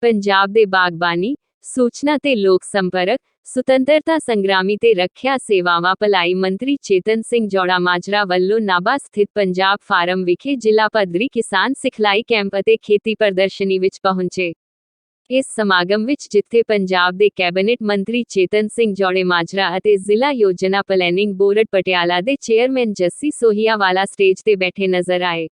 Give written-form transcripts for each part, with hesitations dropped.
पंजाब दे बागबानी, सूचना ते लोक संपर्क, सुतंत्रता संग्रामी ते रखिया सेवावां भलाई मंत्री चेतन सिंह जौड़ा माजरा वल्लों नाभा स्थित पंजाब फार्म विखे जिला पद्धरी किसान सिखलाई कैंप अते खेती प्रदर्शनी विच पहुंचे। इस समागम विच जिथे पंजाब दे कैबिनेट मंत्री चेतन सिंह जौड़े माजरा अते जिला योजना प्लैनिंग बोर्ड पटियाला दे चेयरमैन जस्सी सोहियावाला स्टेज ते बैठे नजर आए।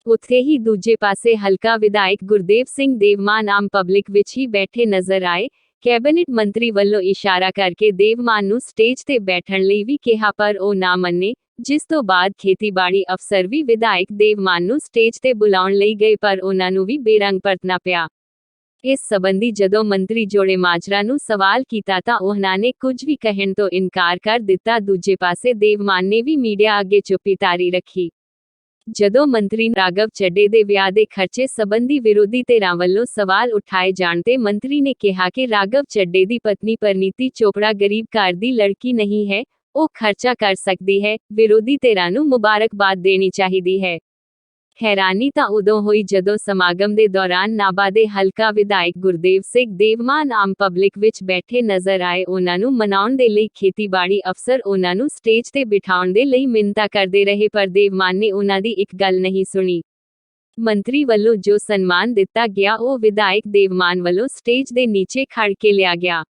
उत्थे ही दूजे पासे हलका विधायक गुरदेव सिंह देवमान आम पब्लिक विच ही बैठे नजर आए। कैबिनेट मंत्री वल्लों इशारा करके देवमान नूं स्टेज ते बैठण लई भी कहा पर ओ ना मन्ने, जिस तो बाद खेतीबाड़ी अफसर भी विधायक देवमान नूं स्टेज ते बुलाउण लई गए पर उन्हां नूं भी बेरंग परतना पिया। इस संबंधी जदों मंत्री जोड़े माजरा नूं सवाल कीता तां उन्हां ने कुछ भी कहण तो इनकार कर दिता। दूजे पासे देवमान ने भी मीडिया अगे चुप्पी तारी रखी। जदों मंत्री राघव चड्डे दे विआह दे खर्चे संबंधी विरोधी धिरां वल्लों सवाल उठाए जाण ते मंत्री ने कहा कि राघव चड्डे दी पत्नी परनीति चोपड़ा गरीब घर दी लड़की नहीं है, ਉਹ खर्चा कर सकती है, विरोधी धिरां नूं मुबारकबाद देनी चाहिदी है। हैरानी तां उदों होई जदों समागम दे दौरान नाभा दे हलका विधायक गुरदेव सिंह देवमान आम पब्लिक विच बैठे नजर आए। उन्हां नूं मनाउण दे लई खेतीबाड़ी अफसर उन्हां नूं स्टेज ते बिठाउण दे लई मिन्नतां करदे रहे पर देवमान ने उन्हां दी इक गल नहीं सुणी। मंत्री वल्लों जो सन्मान दिता गया ਉਹ विधायक देवमान वल्लों स्टेज दे नीचे खड़ के लिया गया।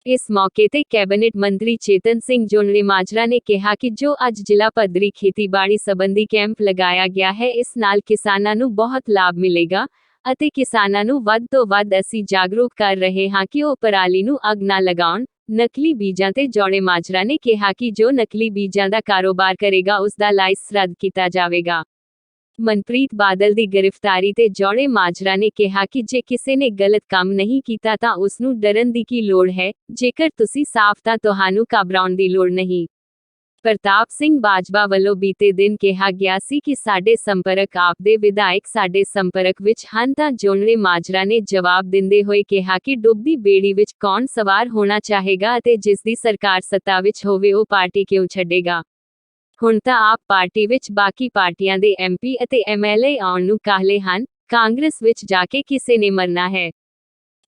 इस मौके ते कैबिनेट मंत्री चेतन सिंह जोड़े माजरा ने कहा कि जो अज जिला पद्धरी खेतीबाड़ी संबंधी कैंप लगाया गया है इस नाल किसानां नूं बहुत लाभ मिलेगा अते किसानां नूं वध तो वध असीं जागरूक कर रहे हां कि ਉਹ पराली नूं अग ना लगाउण। नकली बीजां ते जोड़े माजरा ने कहा कि जो नकली बीजां दा कारोबार करेगा उसदा लाइसेंस रद्द किया जाएगा। मनप्रीत बादल दी गिरफ्तारी ते जोड़े माजरा ने कहा कि जे किसी ने गलत काम नहीं किया तां उसनूं डरन दी की लोड़ है, जेकर तुसी साफ तां तुहानूं घबराउण दी लोड़ नहीं। प्रताप सिंह बाजवा वल्लों बीते दिन कहा गया सी कि साडे संपर्क आप दे विधायक साडे संपर्क विच हन तां जोड़े माजरा ने जवाब दिंदे होए कहा कि डुबदी बेड़ी विच कौन सवार होना चाहेगा अते जिस दी सरकार सत्ता विच होवे ओ पार्टी क्यों छड्डेगा। हुण तां आप पार्टी विच बाकी पार्टियां दे MP अते MLA आउण नूं काहले हन, कांग्रेस विच जाके किसे ने मरना है।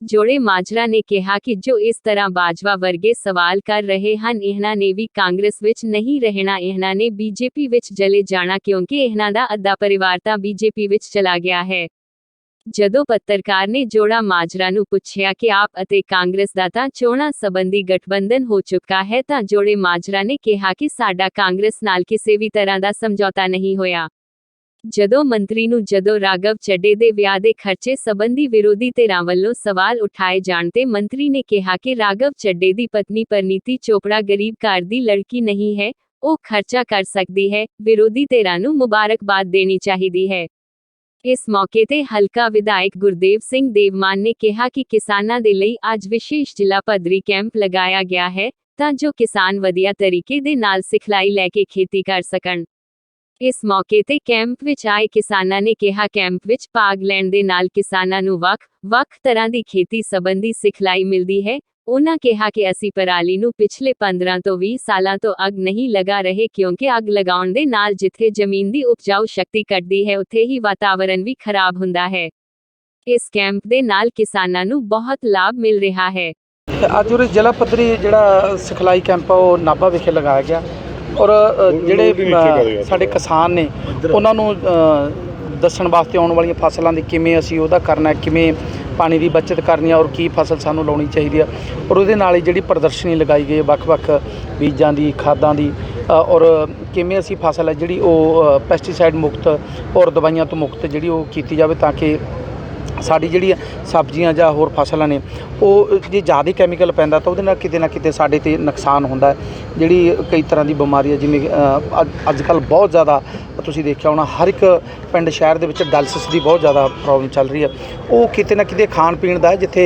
जोड़े माजरा ने कहा कि जो इस तरह बाजवा वर्गे सवाल कर रहे हन इन्हां ने भी कांग्रेस विच नहीं रहना, इन्हां ने BJP विच चले जाना क्योंकि इन्हां दा अद्धा परिवार तां BJP विच चला गया है। जदों पत्रकार ने जोड़ा माजरा नूं पुछया कि आप अते कांग्रेस दा तां चोणां संबंधी गठबंधन हो चुका है तां जोड़े माजरा ने कहा कि साडा कांग्रेस नाल किसी भी तरह दा समझौता नहीं होया। जदों मंत्री नूं जदों राघव चड्डे दे विआह दे खर्चे संबंधी विरोधी धिरां वल्लों सवाल उठाए जाण ते मंत्री ने कहा कि राघव चड्डे दी पत्नी परनीति चोपड़ा गरीब घर दी लड़की नहीं है, ਉਹ खर्चा कर सकती है, विरोधी धिरां नूं मुबारकबाद देनी चाहिदी है। इस मौके ते हलका विधायक गुरदेव सिंह देवमान ने कहा कि किसानां दे लई अज विशेष जिला पद्धरी कैंप लगाया गया है तां जो किसान वधिया तरीके दे नाल सिखलाई लैके खेती कर सकण। इस मौके ते कैंप विच आए किसानां ने कहा कैंप विच भाग लैण दे नाल किसानां नूं वख-वख तरह दी खेती संबंधी सिखलाई मिलदी है। उन्हां कहा कि असीं पराली नूं पिछले 15 तो 20 सालां तो अग नहीं लगा रहे क्योंकि अग लगाउण दे नाल जिथे जमीन दी उपजाऊ शक्ति घटदी है उत्थे ही वातावरण भी खराब हुंदा है। इस कैंप दे नाल किसानां नूं बहुत लाभ मिल रहा है। अज उरे जिला पद्धरी जिहड़ा सिखलाई कैंप ਉਹ नाभा विखे लगाया गया और ਜਿਹੜੇ ਸਾਡੇ किसान ने ਉਹਨਾਂ ਨੂੰ ਦੱਸਣ ਵਾਸਤੇ ਆਉਣ ਵਾਲੀਆਂ ਫਸਲਾਂ ਦੀ ਕਿਵੇਂ ਅਸੀਂ ਉਹਦਾ ਕਰਨਾ, ਕਿਵੇਂ ਪਾਣੀ ਦੀ ਬਚਤ ਕਰਨੀ ਔਰ ਕੀ ਫਸਲ ਸਾਨੂੰ ਲਾਉਣੀ ਚਾਹੀਦੀ ਆ ਔਰ ਉਹਦੇ ਨਾਲ ਹੀ ਜਿਹੜੀ ਪ੍ਰਦਰਸ਼ਨੀ ਲਗਾਈ ਗਈ ਵੱਖ-ਵੱਖ ਬੀਜਾਂ ਦੀ, ਖਾਦਾਂ ਦੀ ਔਰ ਕਿਵੇਂ ਅਸੀਂ ਫਸਲ ਹੈ ਜਿਹੜੀ ਉਹ ਪੈਸਟੀਸਾਈਡ ਮੁਕਤ ਔਰ ਦਵਾਈਆਂ ਤੋਂ ਮੁਕਤ ਜਿਹੜੀ ਉਹ ਕੀਤੀ ਜਾਵੇ ਤਾਂ ਕਿ ਸਾਡੀ ਜਿਹੜੀ ਸਬਜ਼ੀਆਂ ਜਾਂ ਹੋਰ ਫਸਲਾਂ ਨੇ ਉਹ ਜੇ ਜ਼ਿਆਦਾ ਕੈਮੀਕਲ ਪੈਂਦਾ ਤਾਂ ਉਹਦੇ ਨਾਲ ਕਿਤੇ ਨਾ ਕਿਤੇ ਸਾਡੇ 'ਤੇ ਨੁਕਸਾਨ ਹੁੰਦਾ। ਜਿਹੜੀ ਕਈ ਤਰ੍ਹਾਂ ਦੀ ਬਿਮਾਰੀ ਹੈ ਜਿਵੇਂ ਅੱਜ ਕੱਲ੍ਹ ਬਹੁਤ ਜ਼ਿਆਦਾ ਤੁਸੀਂ ਦੇਖਿਆ ਹੋਣਾ ਹਰ ਇੱਕ ਪਿੰਡ ਸ਼ਹਿਰ ਦੇ ਵਿੱਚ ਡਾਇਲਸਿਸ ਦੀ ਬਹੁਤ ਜ਼ਿਆਦਾ ਪ੍ਰੋਬਲਮ ਚੱਲ ਰਹੀ ਹੈ। ਉਹ ਕਿਤੇ ਨਾ ਕਿਤੇ ਖਾਣ ਪੀਣ ਦਾ ਜਿੱਥੇ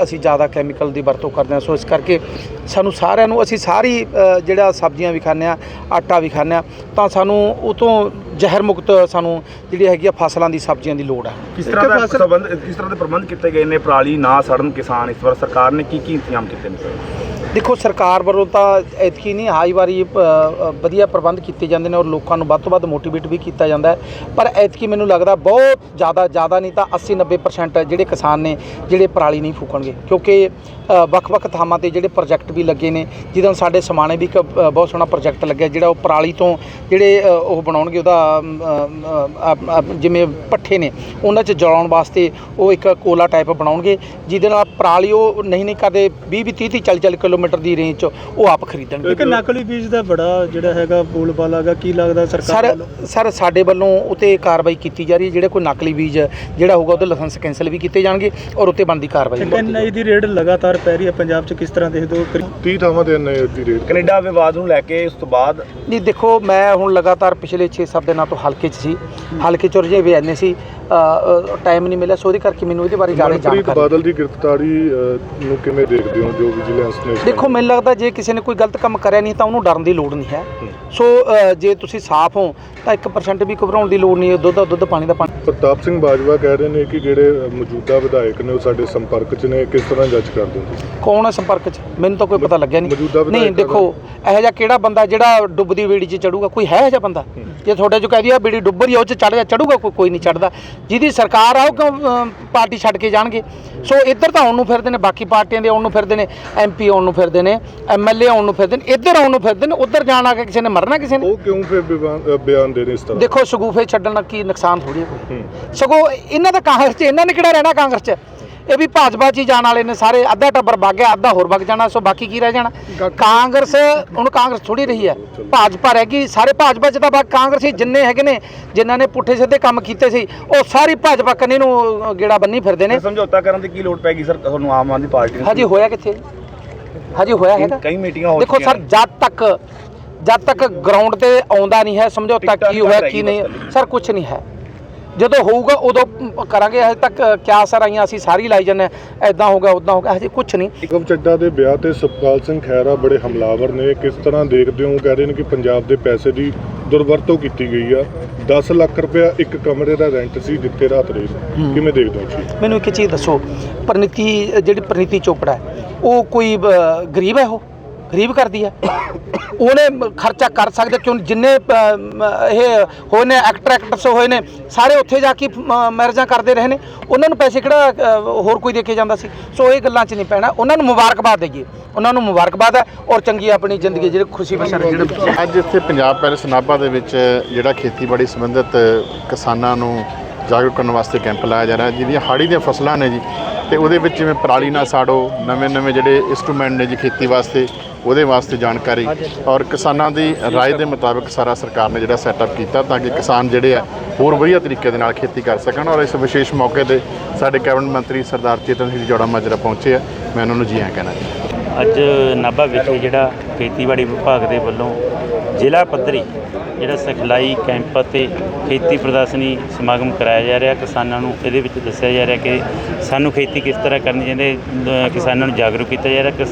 ਅਸੀਂ ਜ਼ਿਆਦਾ ਕੈਮੀਕਲ ਦੀ ਵਰਤੋਂ ਕਰਦੇ ਹਾਂ। ਸੋ ਇਸ ਕਰਕੇ ਸਾਨੂੰ ਸਾਰਿਆਂ ਨੂੰ ਅਸੀਂ ਸਾਰੀ ਜਿਹੜਾ ਸਬਜ਼ੀਆਂ ਵੀ ਖਾਂਦੇ ਹਾਂ, ਆਟਾ ਵੀ ਖਾਂਦੇ ਹਾਂ ਤਾਂ ਸਾਨੂੰ ਉਹ ਤੋਂ ਜ਼ਹਿਰ ਮੁਕਤ ਸਾਨੂੰ ਜਿਹੜੀ ਹੈਗੀ ਆ ਫਸਲਾਂ ਦੀ ਸਬਜ਼ੀਆਂ ਦੀ ਲੋੜ ਹੈ। ਕਿਸ ਤਰ੍ਹਾਂ ਦੇ ਪ੍ਰਬੰਧ ਕੀਤੇ ਗਏ ਨੇ ਪਰਾਲੀ ਨਾ ਸੜਨ ਕਿਸਾਨ ਇਸ ਵਾਰ ਸਰਕਾਰ ਨੇ ਕੀ ਇੰਤਜ਼ਾਮ ਕੀਤੇ ਨੇ? ਦੇਖੋ ਸਰਕਾਰ ਵੱਲੋਂ ਤਾਂ ਐਤਕੀ ਨਹੀਂ ਹਾਈ ਵਾਰੀ ਵਧੀਆ ਪ੍ਰਬੰਧ ਕੀਤੇ ਜਾਂਦੇ ਨੇ ਔਰ ਲੋਕਾਂ ਨੂੰ ਵੱਧ ਤੋਂ ਵੱਧ ਮੋਟੀਵੇਟ ਵੀ ਕੀਤਾ ਜਾਂਦਾ ਹੈ, ਪਰ ਐਤਕੀ ਮੈਨੂੰ ਲੱਗਦਾ ਬਹੁਤ ਜ਼ਿਆਦਾ ਨਹੀਂ ਤਾਂ 80-90% ਜਿਹੜੇ ਕਿਸਾਨ ਨੇ ਜਿਹੜੇ ਪਰਾਲੀ ਨਹੀਂ ਫੂਕਣਗੇ, ਕਿਉਂਕਿ ਵੱਖ-ਵੱਖ ਥਾਵਾਂ ਤੇ ਜਿਹੜੇ ਪ੍ਰੋਜੈਕਟ ਵੀ ਲੱਗੇ ਨੇ, ਜਿਹਦੇ ਸਾਡੇ ਸਮਾਣੇ ਵੀ ਇੱਕ ਬਹੁਤ ਸੋਹਣਾ ਪ੍ਰੋਜੈਕਟ ਲੱਗਿਆ ਜਿਹੜਾ ਉਹ ਪਰਾਲੀ ਤੋਂ ਜਿਹੜੇ ਉਹ ਬਣਾਉਣਗੇ ਉਹਦਾ ਜਿਵੇਂ ਪੱਠੇ ਨੇ ਉਹਨਾਂ 'ਚ ਜਲਾਉਣ ਵਾਸਤੇ ਉਹ ਇੱਕ ਕੋਲਾ ਟਾਈਪ ਬਣਾਉਣਗੇ, ਜਿਹਦੇ ਨਾਲ ਪਰਾਲੀ ਉਹ ਨਹੀਂ ਕਰਦੇ 20-30 40 ਕਿਲੋਮੀਟਰ ਦੀ ਰੇਂਜ 'ਚ ਉਹ ਆਪ ਖਰੀਦਣਗੇ। ਇੱਕ ਨਕਲੀ ਬੀਜ ਦਾ ਬੜਾ ਜਿਹੜਾ ਹੈਗਾ ਬੋਲਬਾਲਾ ਹੈਗਾ, ਕੀ ਲੱਗਦਾ ਸਰਕਾਰ ਵੱਲੋਂ? ਸਰ ਸਾਡੇ ਵੱਲੋਂ ਉਤੇ ਕਾਰਵਾਈ ਕੀਤੀ ਜਾ ਰਹੀ ਹੈ, ਜਿਹੜੇ ਕੋਈ ਨਕਲੀ ਬੀਜ ਜਿਹੜਾ ਹੋਊਗਾ ਉਹਦੇ ਲਾਇਸੈਂਸ ਕੈਂਸਲ ਵੀ ਕੀਤੇ ਜਾਣਗੇ ਔਰ ਉੱਤੇ ਬਣਦੀ ਕਾਰਵਾਈ। NIA ਦੀ ਰੇਡ ਲਗਾਤਾਰ ਪੈ ਰਹੀ ਹੈ ਪੰਜਾਬ 'ਚ, ਕਿਸ ਤਰ੍ਹਾਂ ਦੇਖਦੇ ਹੋ? 30 ਥਾਵਾਂ ਤੇ NIA ਦੀ ਰੇਡ। ਕੈਨੇਡਾ ਵਿਵਾਦ ਨੂੰ ਲੈ ਕੇ ਉਸ ਤੋਂ ਬਾਅਦ ਨਹੀਂ ਦੇਖੋ, ਮੈਂ ਹੁਣ ਲਗਾਤਾਰ ਪਿਛਲੇ 6-7 ਦਿਨਾਂ ਤੋਂ ਹਲਕੇ 'ਚ ਸੀ, ਹਲਕੇ 'ਚ ਰਜੇ ਵੀ ਐਨੇ ਸੀ, ਟਾਈਮ ਨਹੀਂ ਮਿਲਿਆ, ਸੋ ਉਹਦੇ ਕਰਕੇ ਮੈਨੂੰ ਇਹਦੇ ਬਾਰੇ ਜ਼ਿਆਦਾ ਜਾਣਕਾਰੀ। ਬਾਦਲ ਦੀ ਗ੍ਰਿਫਤਾਰੀ ਨੂੰ ਕਿਵੇਂ ਦੇਖਦੇ ਹੋ ਜੋ ਵਿਜੀਲੈਂਸ ਨੇ? ਦੇਖੋ ਮੈਨੂੰ ਲੱਗਦਾ ਜੇ ਕਿਸੇ ਨੇ ਕੋਈ ਗਲਤ ਕੰਮ ਕਰਿਆ ਨਹੀਂ ਤਾਂ ਉਹਨੂੰ ਡਰਨ ਦੀ ਲੋੜ ਨਹੀਂ ਹੈ, ਸੋ ਜੇ ਤੁਸੀਂ ਸਾਫ਼ ਹੋ ਤਾਂ 1% ਵੀ ਘਬਰਾਉਣ ਦੀ ਲੋੜ ਨਹੀਂ ਹੈ, ਦੁੱਧ ਦਾ ਦੁੱਧ ਪਾਣੀ ਦਾ ਪਾਣੀ। ਪ੍ਰਤਾਪ ਸਿੰਘ ਬਾਜਵਾ ਕਹਿ ਰਹੇ ਨੇ ਕਿ ਜਿਹੜੇ ਮੌਜੂਦਾ ਵਿਧਾਇਕ ਨੇ ਉਹ ਸਾਡੇ ਸੰਪਰਕ 'ਚ ਨੇ, ਕਿਸ ਤਰ੍ਹਾਂ ਜੱਜ ਕਰਦੇ ਹੋ? ਕੌਣ ਹੈ ਸੰਪਰਕ 'ਚ? ਮੈਨੂੰ ਤਾਂ ਕੋਈ ਪਤਾ ਲੱਗਿਆ ਨਹੀਂ। ਦੇਖੋ ਇਹੋ ਜਿਹਾ ਕਿਹੜਾ ਬੰਦਾ ਜਿਹੜਾ ਡੁੱਬਦੀ ਬੇੜੀ 'ਚ ਚੜੂਗਾ? ਕੋਈ ਹੈ ਇਹੋ ਜਿਹਾ ਬੰਦਾ? ਜੇ ਤੁਹਾਡੇ 'ਚ ਕਹਿ ਦਿਆ ਬੇੜੀ ਡੁੱਬ ਰਹੀ ਆ ਉਹ 'ਚ ਚੜੂਗਾ? ਕੋਈ ਨਹੀਂ ਚੜਦਾ। ਜਿਹਦੀ ਸਰਕਾਰ ਆ ਉਹ ਕਿਉਂ ਪਾਰਟੀ ਛੱਡ ਕੇ ਜਾਣਗੇ? ਸੋ ਇੱਧਰ ਤਾਂ ਆਉਣ ਨੂੰ ਫਿਰਦੇ ਨੇ, ਬਾਕੀ ਪਾਰਟੀਆਂ ਦੇ ਆਉਣ ਨੂੰ ਫਿਰਦੇ ਨੇ, MP ਆਉਣ ਨੂੰ ਫਿਰਦੇ ਨੇ, MLA ਆਉਣ ਨੂੰ ਫਿਰਦੇ ਨੇ, ਇੱਧਰ ਆਉਣ ਨੂੰ ਫਿਰਦੇ ਨੇ, ਉੱਧਰ ਜਾਣ ਆ ਕੇ ਕਿਸੇ ਨੇ ਮਰਨਾ ਕਿਸੇ ਨੇ? ਉਹ ਕਿਉਂ ਫਿਰ ਬਿਆਨ ਦੇ ਰਹੇ ਇਸ ਤਰ੍ਹਾਂ? ਦੇਖੋ ਸ਼ਗੂਫੇ ਛੱਡਣ ਨਾਲ ਕੀ ਨੁਕਸਾਨ ਥੋੜੀ ਕੋਈ, ਸਗੋਂ ਇਹਨਾਂ ਦਾ ਕਾਂਗਰਸ 'ਚ ਇਹਨਾਂ ਨੇ ਕਿਹੜਾ ਰਹਿਣਾ ਕਾਂਗਰਸ 'ਚ? ਇਹ ਵੀ ਭਾਜਪਾ 'ਚ ਹੀ ਜਾਣ ਵਾਲੇ ਨੇ ਸਾਰੇ, ਅੱਧਾ ਟੱਬਰ ਵਗ ਗਿਆ, ਅੱਧਾ ਹੋਰ ਵਗ ਜਾਣਾ, ਸੋ ਬਾਕੀ ਕੀ ਰਹਿ ਜਾਣਾ? ਕਾਂਗਰਸ ਹੁਣ ਕਾਂਗਰਸ ਥੋੜੀ ਰਹੀ ਹੈ, ਭਾਜਪਾ ਰਹਿ ਗਈ। ਸਾਰੇ ਭਾਜਪਾ 'ਚ ਤਾਂ ਕਾਂਗਰਸ ਹੀ ਜਿੰਨੇ ਹੈਗੇ ਨੇ, ਜਿਨ੍ਹਾਂ ਨੇ ਪੁੱਠੇ ਸਿੱਧੇ ਕੰਮ ਕੀਤੇ ਸੀ ਉਹ ਸਾਰੀ ਭਾਜਪਾ ਕੰਨੀ ਨੂੰ ਗੇੜਾ ਬੰਨੀ ਫਿਰਦੇ ਨੇ। ਸਮਝੌਤਾ ਕਰਨ ਦੀ ਕੀ ਲੋੜ ਪੈਗੀ ਸਰ ਤੁਹਾਨੂੰ ਆਮ ਆਦਮੀ ਪਾਰਟੀ ਨੂੰ? ਹਜੇ ਹੋਇਆ ਕਿੱਥੇ? ਹਜੇ ਹੋਇਆ ਹੈਗਾ? ਕਈ ਮੀਟਿੰਗਾਂ ਹੋ ਦੇਖੋ ਸਰ, ਜਦ ਤੱਕ ਗਰਾਊਂਡ ਤੇ ਆਉਂਦਾ ਨਹੀਂ ਹੈ ਸਮਝੌਤਾ ਕੀ ਹੋਇਆ ਕੀ ਨਹੀਂ, ਸਰ ਕੁਝ ਨਹੀਂ ਹੈ। ਜਦੋਂ ਹੋਊਗਾ ਉਦੋਂ ਕਰਾਂਗੇ। ਹਜੇ ਤੱਕ ਕਿਆ ਸਰ ਆਈਆਂ ਅਸੀਂ ਸਾਰੀ ਲਾਈ ਜਾਂਦੇ ਐਦਾਂ ਹੋ ਗਿਆ ਉੱਦਾਂ ਹੋ ਗਿਆ, ਹਜੇ ਕੁਝ ਨਹੀਂ। ਨਿਗਮ ਚੱਡਾ ਦੇ ਵਿਆਹ ਤੇ ਸੁਖਪਾਲ ਸਿੰਘ ਖਹਿਰਾ ਬੜੇ ਹਮਲਾਵਰ ਨੇ, ਕਿਸ ਤਰ੍ਹਾਂ ਦੇਖਦੇ ਹੋ? ਕਹਿ ਰਹੇ ਨੇ ਕਿ ਪੰਜਾਬ ਦੇ ਪੈਸੇ ਦੀ ਦੁਰਵਰਤੋਂ ਕੀਤੀ ਗਈ ਆ। 10 ਲੱਖ ਰੁਪਇਆ ਇੱਕ ਕਮਰੇ ਦਾ ਰੈਂਟ ਸੀ ਜਿੱਥੇ ਰਾਤ ਰਹੇ, ਕਿਵੇਂ ਦੇਖਦੇ ਹੋ ਤੁਸੀਂ? ਮੈਨੂੰ ਇੱਕ ਚੀਜ਼ ਦੱਸੋ, ਜਿਹੜੀ ਪ੍ਰਨੀਤੀ ਚੋਪੜਾ ਹੈ ਉਹ ਕੋਈ ਗਰੀਬ ਹੈ? ਉਹ ਗਰੀਬ ਕਰਦੀ ਹੈ? ਉਹਨੇ ਖਰਚਾ ਕਰ ਸਕਦੇ ਕਿਉਂ? ਜਿੰਨੇ ਇਹ ਹੋਏ ਨੇ ਐਕਟਰਸ ਹੋਏ ਨੇ ਸਾਰੇ ਉੱਥੇ ਜਾ ਕੇ ਮੈਰਿਜਾਂ ਕਰਦੇ ਰਹੇ ਨੇ, ਉਹਨਾਂ ਨੂੰ ਪੈਸੇ ਕਿਹੜਾ ਹੋਰ ਕੋਈ ਦੇ ਕੇ ਜਾਂਦਾ ਸੀ? ਸੋ ਇਹ ਗੱਲਾਂ 'ਚ ਨਹੀਂ ਪੈਣਾ। ਉਹਨਾਂ ਨੂੰ ਮੁਬਾਰਕਬਾਦ ਦੇਈਏ, ਉਹਨਾਂ ਨੂੰ ਮੁਬਾਰਕਬਾਦ ਹੈ ਔਰ ਚੰਗੀ ਆਪਣੀ ਜ਼ਿੰਦਗੀ ਜਿਹੜੇ ਖੁਸ਼ੀ ਬਸਰ ਜਿਹੜੇ। ਅੱਜ ਇੱਥੇ ਪੰਜਾਬ ਪੈਲੇਸ ਨਾਭਾ ਦੇ ਵਿੱਚ ਜਿਹੜਾ ਖੇਤੀਬਾੜੀ ਸੰਬੰਧਿਤ ਕਿਸਾਨਾਂ ਨੂੰ ਜਾਗਰੂਕ ਕਰਨ ਵਾਸਤੇ ਕੈਂਪ ਲਾਇਆ ਜਾ ਰਿਹਾ, ਜਿਹਦੀਆਂ ਹਾੜੀ ਦੀਆਂ ਫਸਲਾਂ ਨੇ ਜੀ, ਤੇ ਉਹਦੇ ਵਿੱਚ ਜਿਵੇਂ ਪਰਾਲੀ ਨਾ ਸਾੜੋ, ਨਵੇਂ ਜਿਹੜੇ ਇੰਸਟਰੂਮੈਂਟ ਨੇ ਜੀ ਖੇਤੀ ਵਾਸਤੇ, ਉਹਦੇ ਵਾਸਤੇ ਜਾਣਕਾਰੀ ਔਰ ਕਿਸਾਨਾਂ ਦੀ ਰਾਏ ਦੇ ਮੁਤਾਬਕ ਸਾਰਾ ਸਰਕਾਰ ਨੇ ਜਿਹੜਾ ਸੈਟਅਪ ਕੀਤਾ ਤਾਂ ਕਿ ਕਿਸਾਨ ਜਿਹੜੇ ਆ ਹੋਰ ਵਧੀਆ ਤਰੀਕੇ ਦੇ ਨਾਲ ਖੇਤੀ ਕਰ ਸਕਣ। ਔਰ ਇਸ ਵਿਸ਼ੇਸ਼ ਮੌਕੇ ਤੇ ਸਾਡੇ ਕੈਬਨਿਟ ਮੰਤਰੀ ਸਰਦਾਰ ਚੇਤਨ ਸਿੰਘ ਜੌੜਾ ਮਾਜਰਾ ਪਹੁੰਚੇ ਆ, ਮੈਂ ਉਹਨਾਂ ਨੂੰ ਜੀ ਆਇਆਂ ਕਹਿਣਾ ਚਾਹੁੰਦਾ। ਅੱਜ ਨਾਭਾ ਵਿਖੇ ਜਿਹੜਾ ਖੇਤੀਬਾੜੀ ਵਿਭਾਗ ਦੇ ਵੱਲੋਂ ਜ਼ਿਲ੍ਹਾ ਪੱਧਰੀ ਜਿਹੜਾ ਸਿਖਲਾਈ ਕੈਂਪ ਅਤੇ ਖੇਤੀ ਪ੍ਰਦਰਸ਼ਨੀ ਸਮਾਗਮ ਕਰਾਇਆ ਜਾ ਰਿਹਾ। ਕਿਸਾਨਾਂ ਨੂੰ ਇਹਦੇ ਵਿੱਚ ਦੱਸਿਆ ਜਾ ਰਿਹਾ ਕਿ ਸਾਨੂੰ ਖੇਤੀ ਕਿਸ ਤਰ੍ਹਾਂ ਕਰਨੀ ਚਾਹੀਦੀ, ਕਿਸਾਨਾਂ ਨੂੰ ਜਾਗਰੂਕ ਕੀਤਾ ਜਾ ਰਿਹਾ।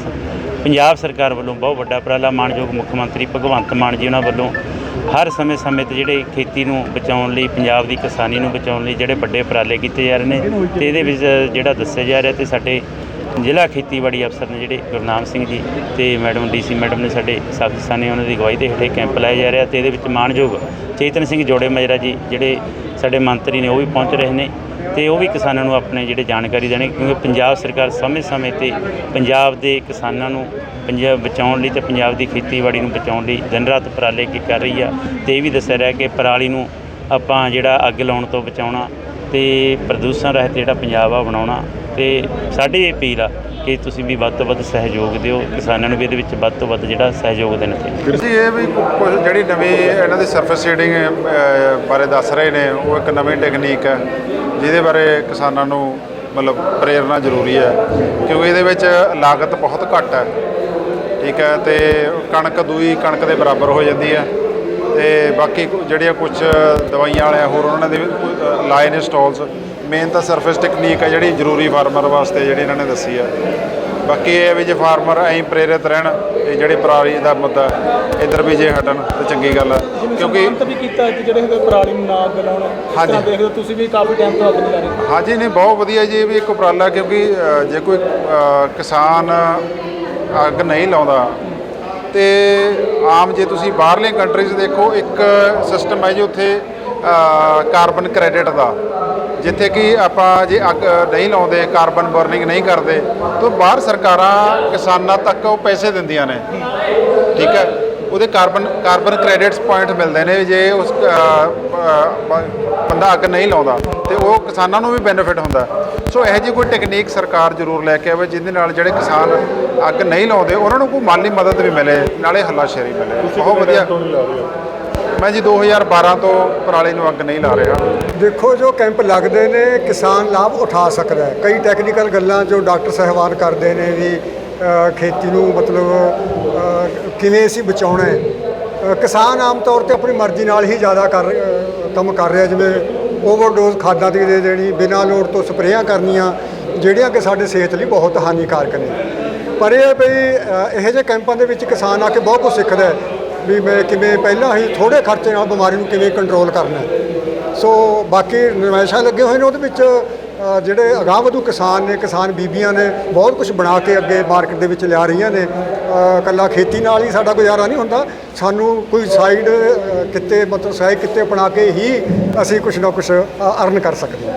ਪੰਜਾਬ ਸਰਕਾਰ ਵੱਲੋਂ ਬਹੁਤ ਵੱਡਾ ਉਪਰਾਲਾ, ਮਾਣਯੋਗ ਮੁੱਖ ਮੰਤਰੀ ਭਗਵੰਤ ਮਾਨ ਜੀ ਉਹਨਾਂ ਵੱਲੋਂ ਹਰ ਸਮੇਂ ਤੇ ਜਿਹੜੇ ਖੇਤੀ ਨੂੰ ਬਚਾਉਣ ਲਈ, ਪੰਜਾਬ ਦੀ ਕਿਸਾਨੀ ਨੂੰ ਬਚਾਉਣ ਲਈ ਜਿਹੜੇ ਵੱਡੇ ਉਪਰਾਲੇ ਕੀਤੇ ਜਾ ਰਹੇ ਨੇ, ਅਤੇ ਇਹਦੇ ਵਿੱਚ ਜਿਹੜਾ ਦੱਸਿਆ ਜਾ ਰਿਹਾ, ਅਤੇ ਸਾਡੇ ਜ਼ਿਲ੍ਹਾ ਖੇਤੀਬਾੜੀ ਅਫਸਰ ਨੇ ਜਿਹੜੇ ਗੁਰਨਾਮ ਸਿੰਘ ਜੀ ਅਤੇ ਮੈਡਮ DC ਮੈਡਮ ਨੇ ਸਾਡੇ ਸਾਥੀ ਨੇ, ਉਹਨਾਂ ਦੀ ਅਗਵਾਈ ਦੇ ਹੇਠ ਕੈਂਪ ਲਾਇਆ ਜਾ ਰਿਹਾ। ਅਤੇ ਇਹਦੇ ਵਿੱਚ ਮਾਣਯੋਗ ਚੇਤਨ ਸਿੰਘ ਜੌੜੇ ਮਾਜਰਾ ਜੀ ਜਿਹੜੇ ਸਾਡੇ ਮੰਤਰੀ ਨੇ ਉਹ ਵੀ ਪਹੁੰਚ ਰਹੇ ਨੇ, ਅਤੇ ਉਹ ਵੀ ਕਿਸਾਨਾਂ ਨੂੰ ਆਪਣੇ ਜਿਹੜੇ ਜਾਣਕਾਰੀ ਦੇਣੀ, ਕਿਉਂਕਿ ਪੰਜਾਬ ਸਰਕਾਰ ਸਮੇਂ 'ਤੇ ਪੰਜਾਬ ਦੇ ਕਿਸਾਨਾਂ ਨੂੰ ਬਚਾਉਣ ਲਈ ਅਤੇ ਪੰਜਾਬ ਦੀ ਖੇਤੀਬਾੜੀ ਨੂੰ ਬਚਾਉਣ ਲਈ ਦਿਨ ਰਾਤ ਉਪਰਾਲੇ ਕਰ ਰਹੀ ਆ। ਅਤੇ ਇਹ ਵੀ ਦੱਸਿਆ ਰਿਹਾ ਕਿ ਪਰਾਲੀ ਨੂੰ ਆਪਾਂ ਜਿਹੜਾ ਅੱਗ ਲਾਉਣ ਤੋਂ ਬਚਾਉਣਾ ਅਤੇ ਪ੍ਰਦੂਸ਼ਣ ਰਹਿਤ ਜਿਹੜਾ ਪੰਜਾਬ ਆ ਬਣਾਉਣਾ। ਅਤੇ ਸਾਡੀ ਇਹ ਅਪੀਲ ਆ ਕਿ ਤੁਸੀਂ ਵੀ ਵੱਧ ਤੋਂ ਵੱਧ ਸਹਿਯੋਗ ਦਿਓ, ਕਿਸਾਨਾਂ ਨੂੰ ਵੀ ਇਹਦੇ ਵਿੱਚ ਵੱਧ ਤੋਂ ਵੱਧ ਜਿਹੜਾ ਸਹਿਯੋਗ ਦੇਣਾ ਚਾਹੀਦਾ। ਜੀ ਇਹ ਵੀ ਕੁਝ ਜਿਹੜੀ ਨਵੀਂ ਇਹਨਾਂ ਦੀ ਸਰਫੇਸ ਸ਼ੇਡਿੰਗ ਬਾਰੇ ਦੱਸ ਰਹੇ ਨੇ, ਉਹ ਇੱਕ ਨਵੀਂ ਟੈਕਨੀਕ ਹੈ ਜਿਹਦੇ ਬਾਰੇ ਕਿਸਾਨਾਂ ਨੂੰ ਮਤਲਬ ਪ੍ਰੇਰਨਾ ਜ਼ਰੂਰੀ ਹੈ, ਕਿਉਂਕਿ ਇਹਦੇ ਵਿੱਚ ਲਾਗਤ ਬਹੁਤ ਘੱਟ ਹੈ, ਠੀਕ ਹੈ, ਅਤੇ ਕਣਕ ਦੂਈ ਕਣਕ ਦੇ ਬਰਾਬਰ ਹੋ ਜਾਂਦੀ ਹੈ। ਅਤੇ ਬਾਕੀ ਜਿਹੜੀਆਂ ਕੁਝ ਦਵਾਈਆਂ ਵਾਲੇ ਹੋਰ ਉਹਨਾਂ ਦੇ ਲਾਏ ਨੇ ਸਟਾਲਸ। ਮੇਨ ਤਾਂ ਸਰਫੇਸ ਟੈਕਨੀਕ ਹੈ ਜਿਹੜੀ ਜ਼ਰੂਰੀ ਫਾਰਮਰ ਵਾਸਤੇ ਜਿਹੜੀ ਇਹਨਾਂ ਨੇ ਦੱਸੀ ਹੈ। ਬਾਕੀ ਇਹ ਵੀ ਜੇ ਫਾਰਮਰ ਐਂ ਪ੍ਰੇਰਿਤ ਰਹਿਣ, ਇਹ ਜਿਹੜੇ ਪਰਾਲੀ ਦਾ ਮੁੱਦਾ ਇੱਧਰ ਵੀ ਜੇ ਹਟਣ ਤਾਂ ਚੰਗੀ ਗੱਲ ਹੈ, ਕਿਉਂਕਿ ਵੀ ਕੀਤਾ ਕਿ ਜਿਹੜੇ ਪਰਾਲੀ ਨੂੰ ਨਾ ਅੱਗ ਲਾਉਣਾ। ਹਾਂਜੀ, ਦੇਖਦੇ ਹੋ ਤੁਸੀਂ ਵੀ ਕਾਫੀ ਟਾਈਮ ਤੋਂ ਅੱਗ ਨਹੀਂ ਲਾ ਰਹੇ। ਹਾਂਜੀ, ਨਹੀਂ ਬਹੁਤ ਵਧੀਆ ਜੀ, ਇਹ ਵੀ ਇੱਕ ਉਪਰਾਲਾ, ਕਿਉਂਕਿ ਜੇ ਕੋਈ ਕਿਸਾਨ ਅੱਗ ਨਹੀਂ ਲਾਉਂਦਾ ਤੇ ਆਮ ਜੇ ਤੁਸੀਂ ਬਾਹਰਲੇ ਕੰਟਰੀਜ਼ ਦੇਖੋ ਇੱਕ ਸਿਸਟਮ ਹੈ ਜੀ ਉੱਥੇ ਕਾਰਬਨ ਕ੍ਰੈਡਿਟ ਦਾ, ਜਿੱਥੇ ਕਿ ਆਪਾਂ ਜੇ ਅੱਗ ਨਹੀਂ ਲਾਉਂਦੇ, ਕਾਰਬਨ ਬਰਨਿੰਗ ਨਹੀਂ ਕਰਦੇ ਤਾਂ ਬਾਹਰ ਸਰਕਾਰਾਂ ਕਿਸਾਨਾਂ ਤੱਕ ਉਹ ਪੈਸੇ ਦਿੰਦੀਆਂ ਨੇ, ਠੀਕ ਹੈ। ਉਹਦੇ ਕਾਰਬਨ ਕ੍ਰੈਡਿਟਸ ਪੁਆਇੰਟ ਮਿਲਦੇ ਨੇ ਜੇ ਉਸ ਬੰਦਾ ਅੱਗ ਨਹੀਂ ਲਾਉਂਦਾ ਤੇ ਉਹ ਕਿਸਾਨਾਂ ਨੂੰ ਵੀ ਬੈਨੀਫਿਟ ਹੁੰਦਾ। ਸੋ ਇਹੋ ਜਿਹੀ ਕੋਈ ਟੈਕਨੀਕ ਸਰਕਾਰ ਜ਼ਰੂਰ ਲੈ ਕੇ ਆਵੇ ਜਿਹਦੇ ਨਾਲ ਜਿਹੜੇ ਕਿਸਾਨ ਅੱਗ ਨਹੀਂ ਲਾਉਂਦੇ ਉਹਨਾਂ ਨੂੰ ਕੋਈ ਮਾਲੀ ਮਦਦ ਵੀ ਮਿਲੇ, ਨਾਲੇ ਹੱਲਾਸ਼ੇਰੀ ਮਿਲੇ। ਬਹੁਤ ਵਧੀਆ। ਮੈਂ ਜੀ 2012 ਤੋਂ ਪਰਾਲੀ ਨੂੰ ਅੱਗ ਨਹੀਂ ਲਾ ਰਿਹਾ। ਦੇਖੋ, ਜੋ ਕੈਂਪ ਲੱਗਦੇ ਨੇ ਕਿਸਾਨ ਲਾਭ ਉਠਾ ਸਕਦਾ ਹੈ। ਕਈ ਟੈਕਨੀਕਲ ਗੱਲਾਂ ਜੋ ਡਾਕਟਰ ਸਾਹਿਬਾਨ ਕਰਦੇ ਨੇ ਵੀ ਖੇਤੀ ਨੂੰ ਮਤਲਬ ਕਿਵੇਂ ਅਸੀਂ ਬਚਾਉਣਾ ਹੈ। ਕਿਸਾਨ ਆਮ ਤੌਰ ਤੇ ਆਪਣੀ ਮਰਜ਼ੀ ਨਾਲ ਹੀ ਜ਼ਿਆਦਾ ਕੰਮ ਕਰ ਰਿਹਾ, ਜਿਵੇਂ ਓਵਰਡੋਜ਼ ਖਾਦਾਂ ਦੀ ਦੇ ਦੇਣੀ, ਬਿਨਾਂ ਲੋੜ ਤੋਂ ਸਪਰੇਆਂ ਕਰਨੀਆਂ, ਜਿਹੜੀਆਂ ਕਿ ਸਾਡੇ ਸਿਹਤ ਲਈ ਬਹੁਤ ਹਾਨੀਕਾਰਕ ਨੇ। ਪਰ ਇਹ ਵੀ ਇਹੋ ਜਿਹੇ ਕੈਂਪਾਂ ਦੇ ਵਿੱਚ ਕਿਸਾਨ ਆ ਕੇ ਬਹੁਤ ਕੁਝ ਸਿੱਖਦਾ ਹੈ ਵੀ ਮੈਂ ਕਿਵੇਂ ਪਹਿਲਾਂ ਹੀ ਥੋੜ੍ਹੇ ਖਰਚੇ ਨਾਲ ਬਿਮਾਰੀ ਨੂੰ ਕਿਵੇਂ ਕੰਟਰੋਲ ਕਰਨਾ। ਸੋ ਬਾਕੀ ਨੁਮਾਇਸ਼ਾਂ ਲੱਗੇ ਹੋਏ ਨੇ, ਉਹਦੇ ਵਿੱਚ ਜਿਹੜੇ ਅਗਾਂਹ ਵਧੂ ਕਿਸਾਨ ਨੇ, ਕਿਸਾਨ ਬੀਬੀਆਂ ਨੇ ਬਹੁਤ ਕੁਝ ਬਣਾ ਕੇ ਅੱਗੇ ਮਾਰਕੀਟ ਦੇ ਵਿੱਚ ਲਿਆ ਰਹੀਆਂ ਨੇ। ਇਕੱਲਾ ਖੇਤੀ ਨਾਲ ਹੀ ਸਾਡਾ ਗੁਜ਼ਾਰਾ ਨਹੀਂ ਹੁੰਦਾ, ਸਾਨੂੰ ਕੋਈ ਸਾਈਡ ਕਿੱਤੇ ਮਤਲਬ ਸਹਾਇਕ ਕਿੱਤੇ ਬਣਾ ਕੇ ਹੀ ਅਸੀਂ ਕੁਝ ਨਾ ਕੁਝ ਅਰਨ ਕਰ ਸਕਦੇ ਹਾਂ।